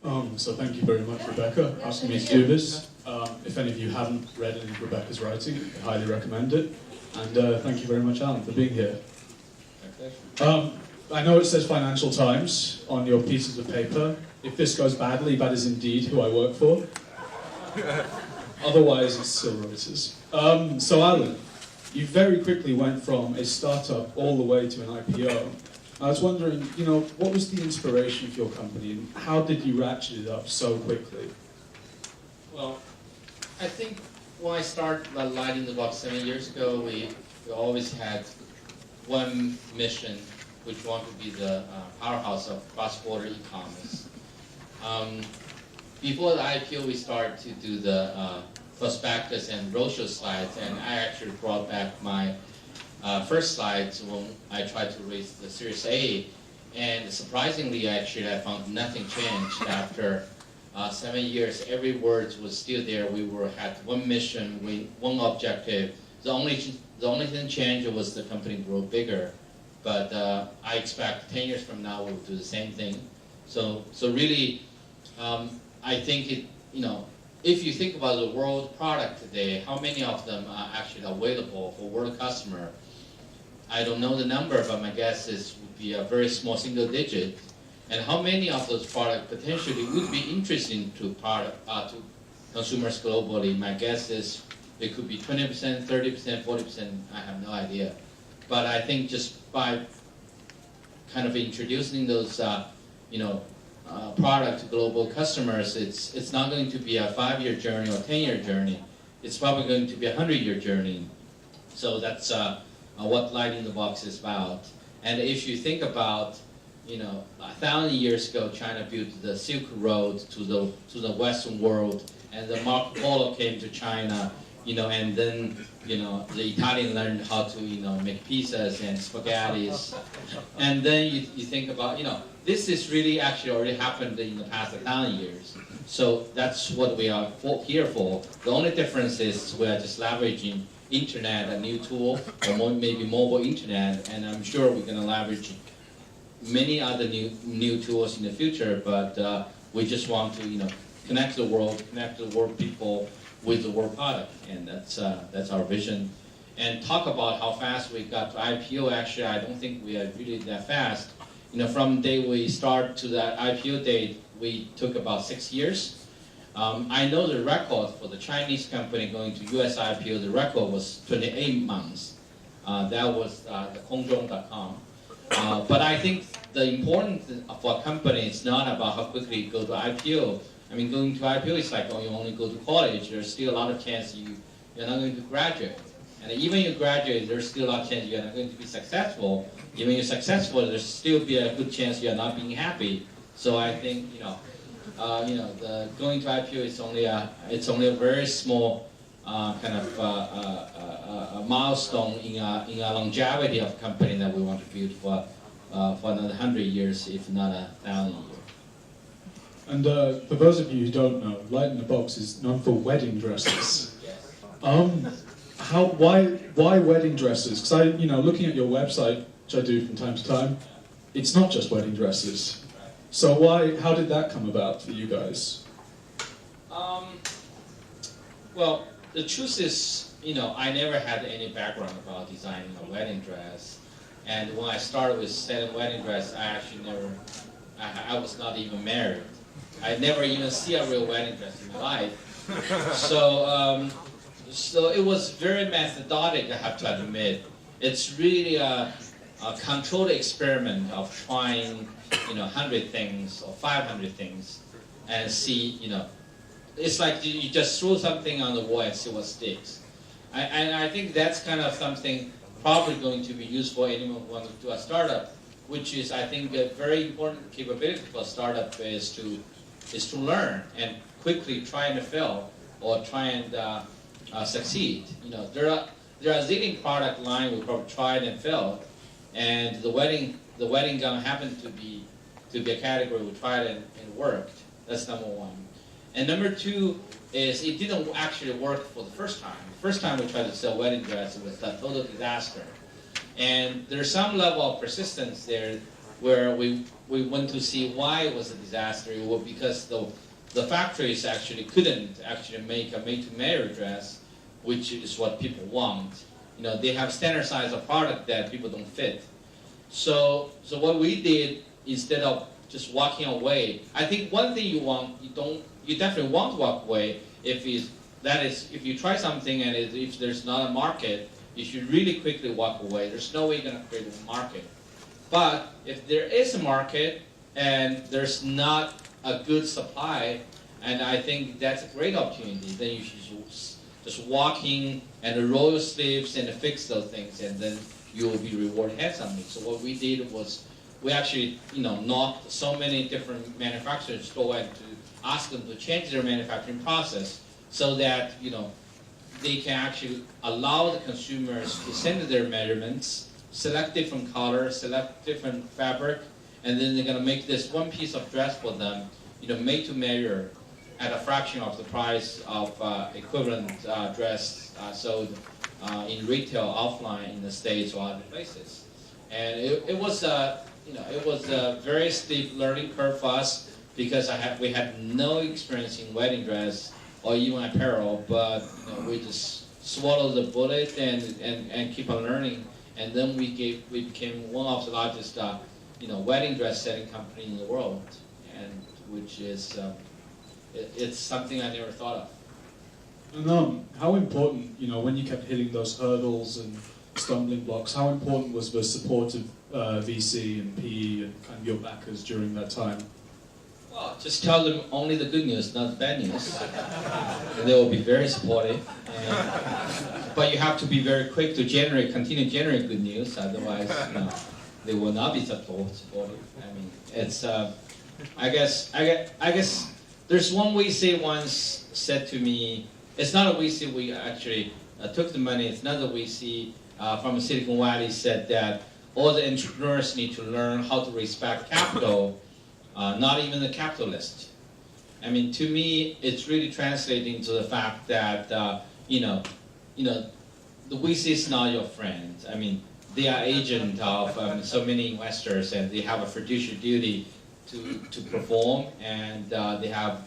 So thank you very much, Rebecca, asking me to do this. If any of you haven't read any of Rebecca's writing, I highly recommend it. And thank you very much, Alan, for being here. I know it says Financial Times on your pieces of paper. If this goes badly, that is indeed who I work for. Otherwise, it's still Reuters. So Alan, you very quickly went from a startup all the way to an IPO. I was wondering, what was the inspiration for your company, and how did you ratchet it up so quickly? Well, I think when I started Lighting the Box 7 years ago, we always had one mission, which wanted to be the powerhouse of cross-border e-commerce. Before the IPO, we started to do the prospectus and roadshow slides, and I actually brought back my first slides when I tried to raise the Series A, and surprisingly, actually, I found nothing changed after 7 years. Every word was still there. We had one mission, one objective. The only thing changed was the company grew bigger. But I expect 10 years from now we'll do the same thing. So really, I think if you think about the world product today, how many of them are actually available for world customer? I don't know the number, but my guess is would be a very small single digit. And how many of those products potentially would be interesting to consumers globally? My guess is it could be 20%, 30%, 40%. I have no idea. But I think just by kind of introducing those, product to global customers, it's not going to be a 5-year journey or 10-year journey. It's probably going to be a 100-year journey. So that's what Lighting the Box is about. And if you think about, 1,000 years ago, China built the Silk Road to the Western world, and the Marco Polo came to China. And then, the Italian learned how to, make pizzas and spaghettis. And then you think about, this is really actually already happened in the past 1,000 years. So that's what we are here for. The only difference is we are just leveraging internet, a new tool, or maybe mobile internet, and I'm sure we're going to leverage many other new tools in the future, but we just want to, connect the world people with the world product, and that's our vision. And talk about how fast we got to IPO. Actually, I don't think we are really that fast. From the day we start to that IPO date, we took about 6 years. I know the record for the Chinese company going to US IPO, the record was 28 months. That was the Hongzhong.com. But I think the important for a company is not about how quickly you go to IPO. I mean, going to IPO is like, you only go to college. There's still a lot of chance you're not going to graduate. And even you graduate, there's still a lot of chance you're not going to be successful. Even you're successful, there's still be a good chance you're not being happy. So I think, the going to IPO is only a very small kind of a milestone in a longevity of company that we want to build for another 100 years, if not 1,000 years. And for those of you who don't know, Lighting the Box is known for wedding dresses. Why wedding dresses? Because looking at your website, which I do from time to time, it's not just wedding dresses. So how did that come about for you guys? Well, the truth is, I never had any background about designing a wedding dress. And when I started with selling wedding dress, I was not even married. I never even see a real wedding dress in my life. So it was very methodologic, I have to admit. It's really a controlled experiment of trying, 100 things or 500 things and see, it's like you just throw something on the wall and see what sticks. And I think that's kind of something probably going to be useful for anyone who wants to do a startup, which is, I think, a very important capability for a startup is to learn and quickly try and fail or try and succeed. There are a zillion product line we probably tried and failed, and the wedding gown happened to be a category we tried and worked. That's number one. And number two is it didn't actually work for the first time. The first time we tried to sell wedding dress, it was a total disaster. And there's some level of persistence there where we went to see why it was a disaster. Well, because the factories actually couldn't actually make a made-to-measure dress, which is what people want. You know, they have standard size of product that people don't fit. So what we did, instead of just walking away, I think one thing you definitely want to walk away if you try something and if there's not a market, you should really quickly walk away. There's no way you're going to create a market. But if there is a market and there's not a good supply, and I think that's a great opportunity, then you should just walk in and roll your sleeves and fix those things, and then you will be rewarded handsomely. So what we did was we actually, knocked so many different manufacturers store and to ask them to change their manufacturing process so that, they can actually allow the consumers to send their measurements, select different colors, select different fabric, and then they're going to make this one piece of dress for them, made to measure at a fraction of the price of equivalent dress sold in retail offline in the States or other places. And it was a very steep learning curve for us because we had no experience in wedding dress or even apparel, but we just swallowed the bullet and keep on learning. And then we became one of the largest wedding dress selling company in the world, and which is it's something I never thought of. And how important, when you kept hitting those hurdles and stumbling blocks, how important was the support of VC and PE and kind of your backers during that time? Well, just tell them only the good news, not the bad news, and they will be very supportive. But you have to be very quick to continue to generate good news, otherwise, they will not be supportive. I mean, it's I guess there's one VC once said to me, it's not a VC we actually took the money, it's another VC from Silicon Valley said that all the entrepreneurs need to learn how to respect capital, not even the capitalist. I mean, to me, it's really translating to the fact that, the VC is not your friend. I mean, they are agent of so many investors, and they have a fiduciary duty to perform, and they have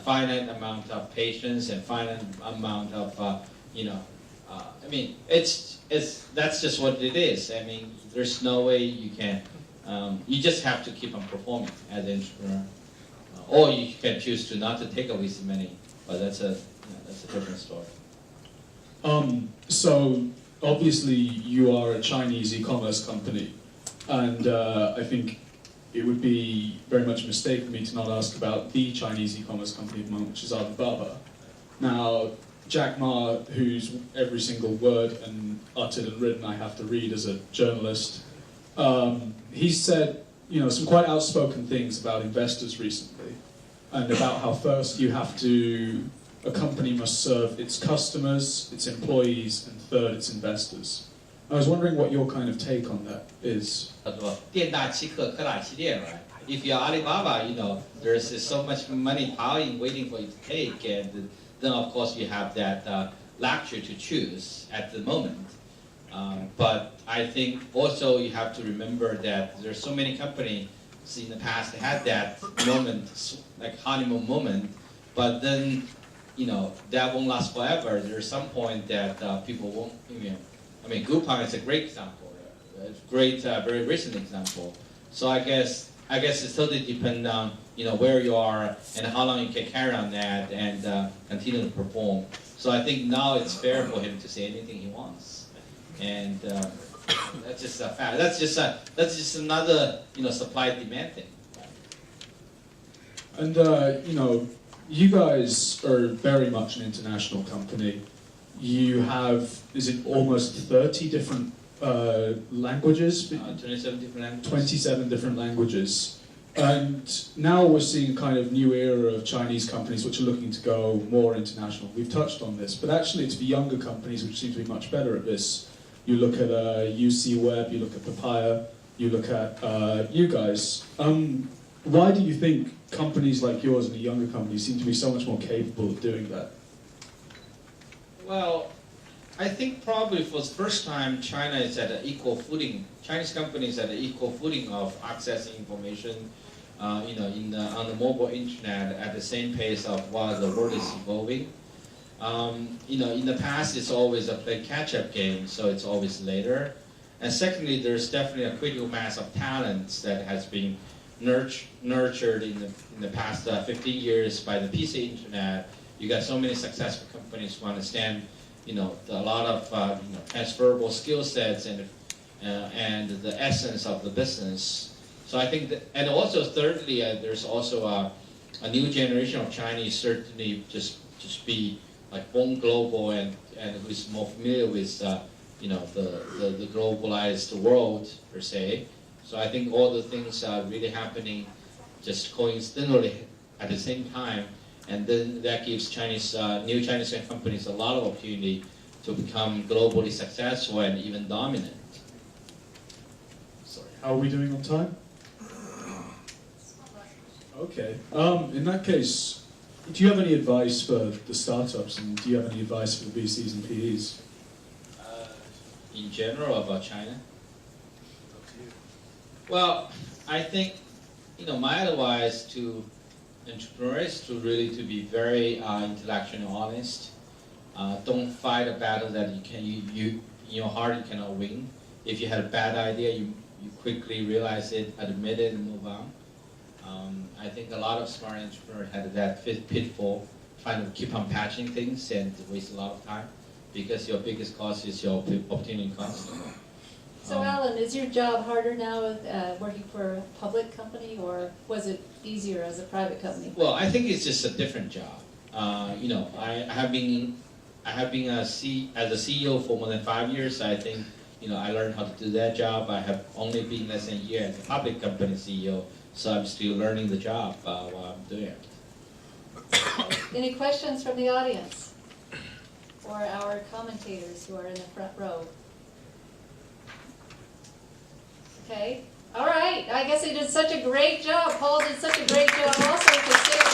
finite amount of patience and finite amount of I mean, that's just what it is. I mean, there's no way you can. You just have to keep on performing as an entrepreneur, or you can choose to not to take a VC money, but that's a different story. So obviously you are a Chinese e-commerce company, and I think it would be very much a mistake for me to not ask about the Chinese e-commerce company at the moment, which is Alibaba. Now, Jack Ma, whose every single word and uttered and written I have to read as a journalist, he said, some quite outspoken things about investors recently, and about how first a company must serve its customers, its employees, and third, its investors. I was wondering what your kind of take on that is. 店大欺客，客大欺店, right? If you're Alibaba, there's so much money piling waiting for you to take, and then of course you have that lecture to choose at the moment. But I think also you have to remember that there's so many companies in the past that had that moment, like honeymoon moment, but then that won't last forever. There's some point that people won't. I mean, Groupon is a great example, a great, very recent example. So I guess it totally depends on where you are and how long you can carry on that and continue to perform. So I think now it's fair for him to say anything he wants, and that's just a fact. That's just another supply demand thing. And you guys are very much an international company. You have, is it almost 30 different languages? 27 different languages. 27 different languages. And now we're seeing a kind of new era of Chinese companies which are looking to go more international. We've touched on this, but actually it's the younger companies which seem to be much better at this. You look at UC Web, you look at Papaya, you look at you guys. Why do you think companies like yours and the younger companies seem to be so much more capable of doing that? Well, I think probably for the first time, China is at an equal footing. Chinese companies at an equal footing of accessing information, on the mobile internet at the same pace of while the world is evolving. In the past, it's always a play catch-up game, so it's always later. And secondly, there's definitely a critical mass of talents that has been nurtured in the past 15 years by the PC internet. You got so many successful companies who understand, a lot of transferable skill sets and the essence of the business. So I think that, and also thirdly, there's also a new generation of Chinese certainly just be like born global and who's more familiar with the globalized world per se. So I think all the things are really happening just coincidentally at the same time, and then that gives new Chinese companies a lot of opportunity to become globally successful and even dominant. Sorry, how are we doing on time? Okay. In that case, do you have any advice for the startups, and do you have any advice for the VCs and PEs? In general about China? Well, I think, my advice to entrepreneurs to be very intellectually honest. Don't fight a battle that you in your heart you cannot win. If you had a bad idea, you quickly realize it, admit it, and move on. I think a lot of smart entrepreneurs had that pitfall, trying to keep on patching things and waste a lot of time, because your biggest cost is your opportunity cost. So Alan, is your job harder now working for a public company, or was it easier as a private company? Well, I think it's just a different job. I have been as a CEO for more than 5 years. I think I learned how to do that job. I have only been less than a year as a public company CEO, so I'm still learning the job while I'm doing it. Any questions from the audience or our commentators who are in the front row? Okay. All right. I guess he did such a great job. Paul did such a great job also to stay